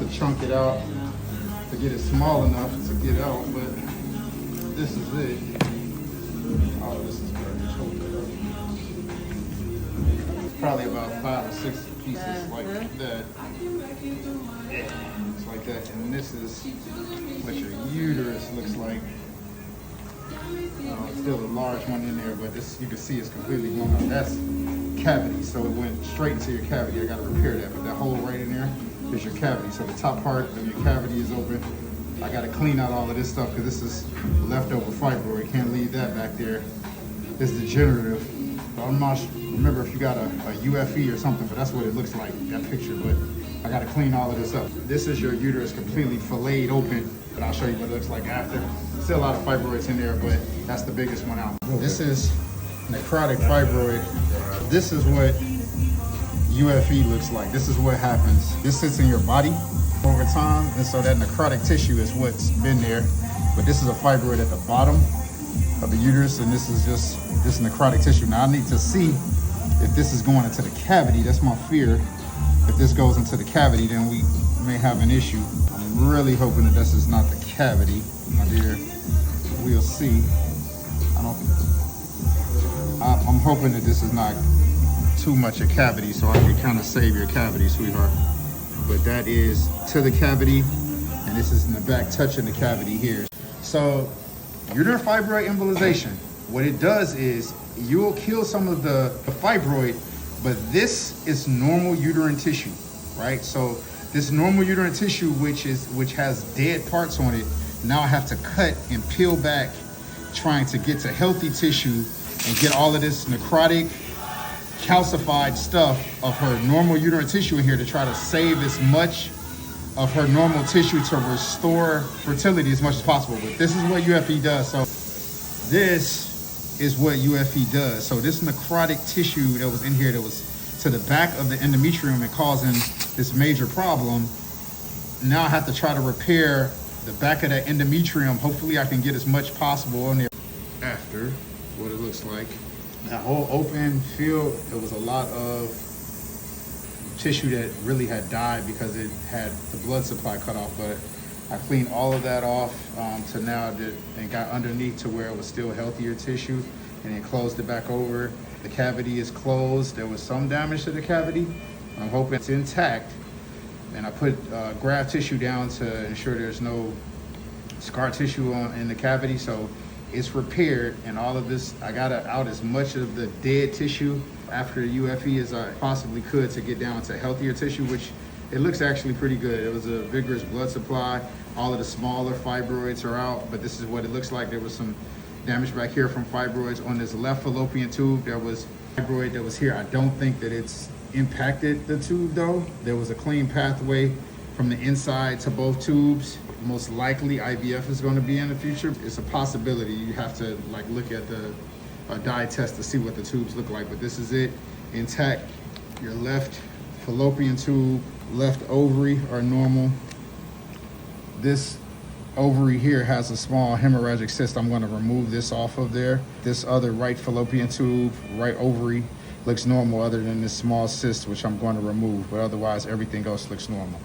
to chunk it out to get it small enough to get out, but this is it. Oh, this is very choked up. It's probably about 5 or 6 pieces like that. Yeah, it's like that. And this is what your uterus looks like. Still a large one in there, but this, you can see, it's completely blown out. That's cavity, so it went straight into your cavity. I got to repair that, but that hole right in there is your cavity. So the top part of your cavity is open. I got to clean out all of this stuff because this is leftover fibroid. Can't leave that back there. It's degenerative. I'm not remember if you got a UFE or something, but that's what it looks like, that picture. But I got to clean all of this up. This is your uterus completely filleted open, but I'll show you what it looks like after. Still a lot of fibroids in there, but that's the biggest one out. This is necrotic fibroid. This is what UFE looks like. This is what happens. This sits in your body over time, and so that necrotic tissue is what's been there. But this is a fibroid at the bottom of the uterus, and this is just this necrotic tissue. Now I need to see if this is going into the cavity. That's my fear. If this goes into the cavity, then we may have an issue. I'm really hoping that this is not the cavity, my dear. We'll see. I'm hoping that this is not too much a cavity, so I can kind of save your cavity, sweetheart. But that is to the cavity, and this is in the back touching the cavity here. So uterine fibroid embolization, what it does is you will kill some of the fibroid, but this is normal uterine tissue, right? So this normal uterine tissue, which has dead parts on it, now I have to cut and peel back, trying to get to healthy tissue and get all of this necrotic, calcified stuff of her normal uterine tissue in here to try to save as much of her normal tissue to restore fertility as much as possible. But this is what UFE does. So this is what UFE does. So this necrotic tissue that was in here that was to the back of the endometrium and causing this major problem, now I have to try to repair the back of that endometrium. Hopefully I can get as much possible in there. After, what it looks like. That whole open field, there was a lot of tissue that really had died because it had the blood supply cut off, but I cleaned all of that off to now and got underneath to where it was still healthier tissue, and then closed it back over. The cavity is closed. There was some damage to the cavity. I'm hoping it's intact. And I put graft tissue down to ensure there's no scar tissue in the cavity. So it's repaired, and all of this, I got out as much of the dead tissue after the UFE as I possibly could to get down to healthier tissue, which it looks actually pretty good. It was a vigorous blood supply. All of the smaller fibroids are out, but this is what it looks like. There was some damage back here from fibroids on this left fallopian tube. There was fibroid that was here. I don't think that it's impacted the tube though. There was a clean pathway from the inside to both tubes. Most likely IVF is going to be in the future. It's a possibility. You have to like look at the dye test to see what the tubes look like, but this is it, intact. Your left fallopian tube, left ovary are normal. This ovary here has a small hemorrhagic cyst. I'm going to remove this off of there. This other right fallopian tube, right ovary looks normal other than this small cyst, which I'm going to remove, but otherwise everything else looks normal.